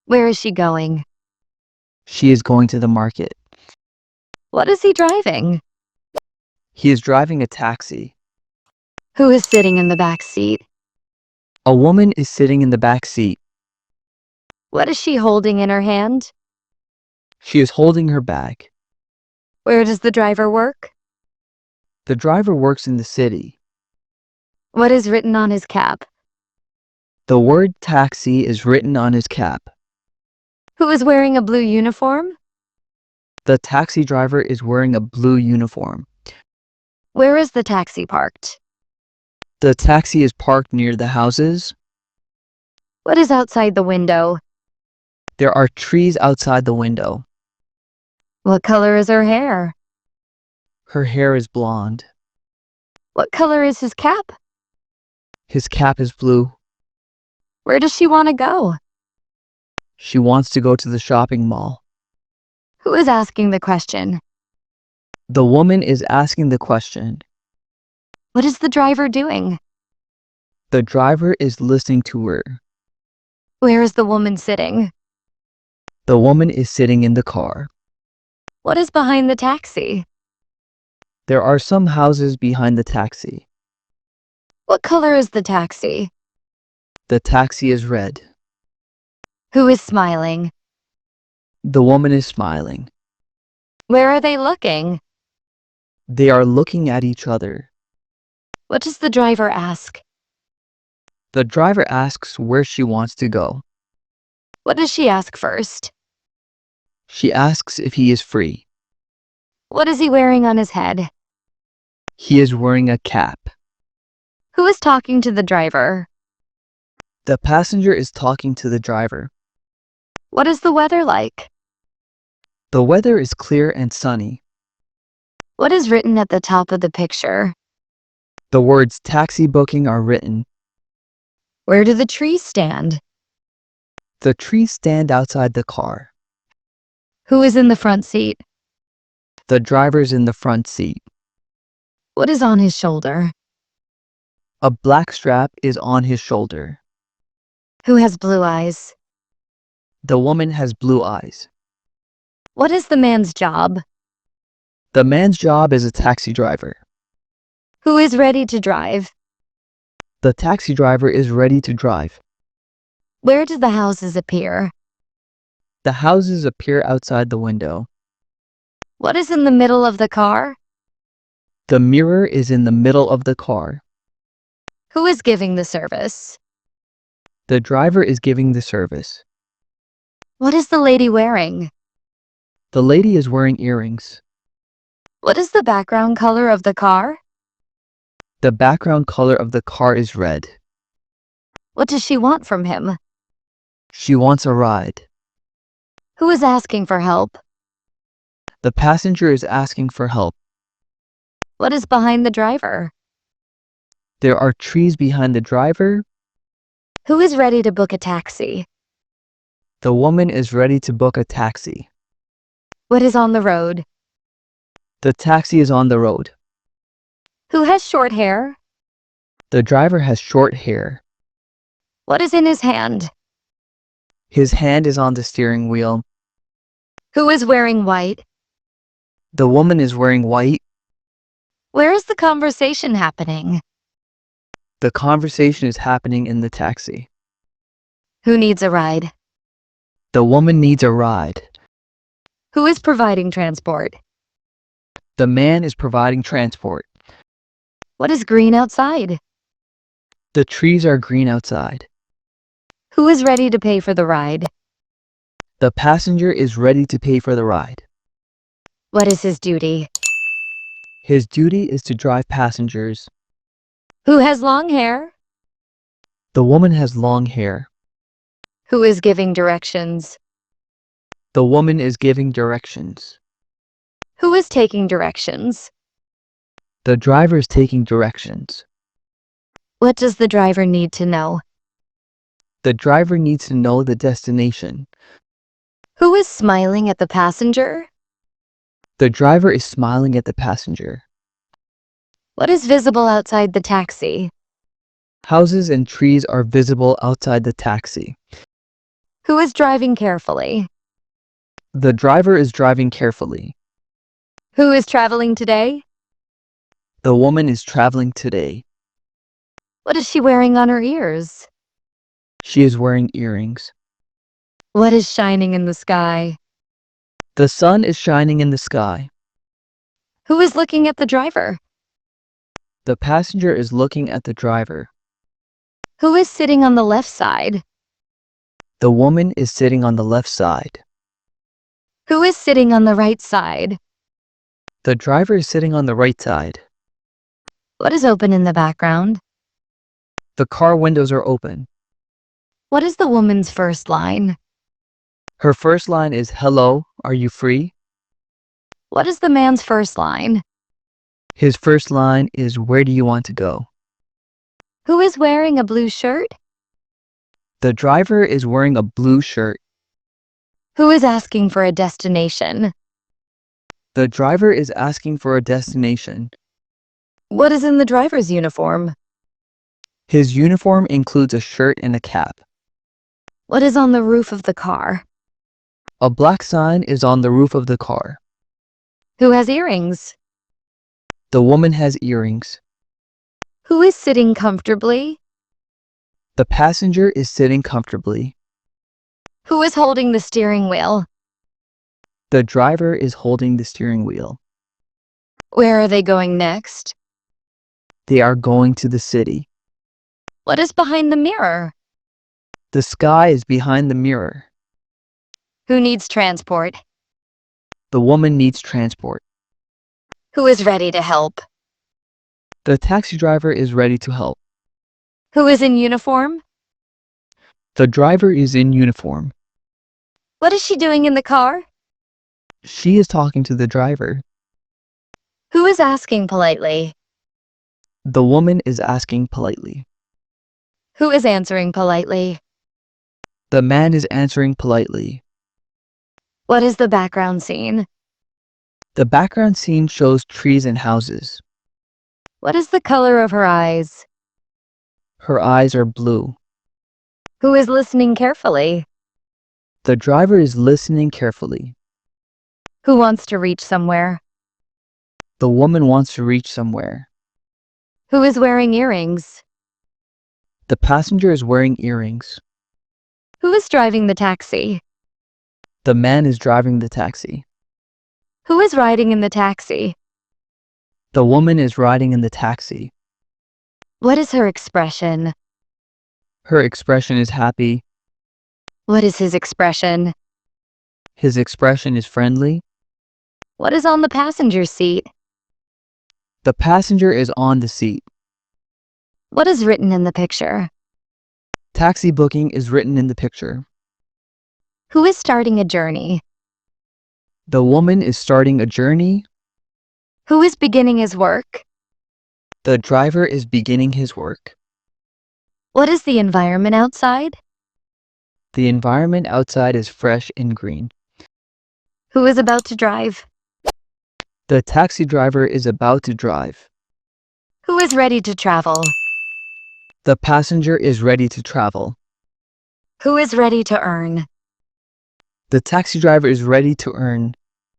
Where is she going? She is going to the market. What is he driving? He is driving a taxi. Who is sitting in the back seat? A woman is sitting in the back seat. What is she holding in her hand? She is holding her bag. Where does the driver work? The driver works in the city. What is written on his cap? The word taxi is written on his cap. Who is wearing a blue uniform? The taxi driver is wearing a blue uniform. Where is the taxi parked? The taxi is parked near the houses. What is outside the window? There are trees outside the window. What color is her hair? Her hair is blonde. What color is his cap? His cap is blue. Where does she want to go? She wants to go to the shopping mall. Who is asking the question? The woman is asking the question. What is the driver doing? The driver is listening to her. Where is the woman sitting? The woman is sitting in the car. What is behind the taxi? There are some houses behind the taxi. What color is the taxi? The taxi is red. Who is smiling? The woman is smiling. Where are they looking? They are looking at each other. What does the driver ask? The driver asks where she wants to go. What does she ask first? She asks if he is free. What is he wearing on his head? He is wearing a cap. Who is talking to the driver? The passenger is talking to the driver. What is the weather like? The weather is clear and sunny. What is written at the top of the picture? The words taxi booking are written. Where do the trees stand? The trees stand outside the car. Who is in the front seat? The driver's in the front seat. What is on his shoulder? A black strap is on his shoulder. Who has blue eyes? The woman has blue eyes. What is the man's job? The man's job is a taxi driver. Who is ready to drive? The taxi driver is ready to drive. Where do the houses appear? The houses appear outside the window. What is in the middle of the car? The mirror is in the middle of the car. Who is giving the service? The driver is giving the service. What is the lady wearing? The lady is wearing earrings. What is the background color of the car? The background color of the car is red. What does she want from him? She wants a ride. Who is asking for help? The passenger is asking for help. What is behind the driver? There are trees behind the driver. Who is ready to book a taxi? The woman is ready to book a taxi. What is on the road? The taxi is on the road. Who has short hair? The driver has short hair. What is in his hand? His hand is on the steering wheel. Who is wearing white? The woman is wearing white. Where is the conversation happening? The conversation is happening in the taxi. Who needs a ride? The woman needs a ride. Who is providing transport? The man is providing transport. What is green outside? The trees are green outside. Who is ready to pay for the ride? The passenger is ready to pay for the ride. What is his duty? His duty is to drive passengers. Who has long hair? The woman has long hair. Who is giving directions? The woman is giving directions. Who is taking directions? The driver is taking directions. What does the driver need to know? The driver needs to know the destination. Who is smiling at the passenger? The driver is smiling at the passenger. What is visible outside the taxi? Houses and trees are visible outside the taxi. Who is driving carefully? The driver is driving carefully. Who is traveling today? The woman is traveling today. What is she wearing on her ears? She is wearing earrings. What is shining in the sky? The sun is shining in the sky. Who is looking at the driver? The passenger is looking at the driver. Who is sitting on the left side? The woman is sitting on the left side. Who is sitting on the right side? The driver is sitting on the right side. What is open in the background? The car windows are open. What is the woman's first line? Her first line is, "Hello, are you free?" What is the man's first line? His first line is, "Where do you want to go?" Who is wearing a blue shirt? The driver is wearing a blue shirt. Who is asking for a destination? The driver is asking for a destination. What is in the driver's uniform? His uniform includes a shirt and a cap. What is on the roof of the car? A black sign is on the roof of the car. Who has earrings? The woman has earrings. Who is sitting comfortably? The passenger is sitting comfortably. Who is holding the steering wheel? The driver is holding the steering wheel. Where are they going next? They are going to the city. What is behind the mirror? The sky is behind the mirror. Who needs transport? The woman needs transport. Who is ready to help? The taxi driver is ready to help. Who is in uniform? The driver is in uniform. What is she doing in the car? She is talking to the driver. Who is asking politely? The woman is asking politely. Who is answering politely? The man is answering politely. What is the background scene? The background scene shows trees and houses. What is the color of her eyes? Her eyes are blue. Who is listening carefully? The driver is listening carefully. Who wants to reach somewhere? The woman wants to reach somewhere. Who is wearing earrings? The passenger is wearing earrings. Who is driving the taxi? The man is driving the taxi. Who is riding in the taxi? The woman is riding in the taxi. What is her expression? Her expression is happy. What is his expression? His expression is friendly. What is on the passenger seat? The passenger is on the seat. What is written in the picture? Taxi booking is written in the picture. Who is starting a journey? The woman is starting a journey. Who is beginning his work? The driver is beginning his work. What is the environment outside? The environment outside is fresh and green. Who is about to drive? The taxi driver is about to drive. Who is ready to travel? The passenger is ready to travel. Who is ready to earn? The taxi driver is ready to earn.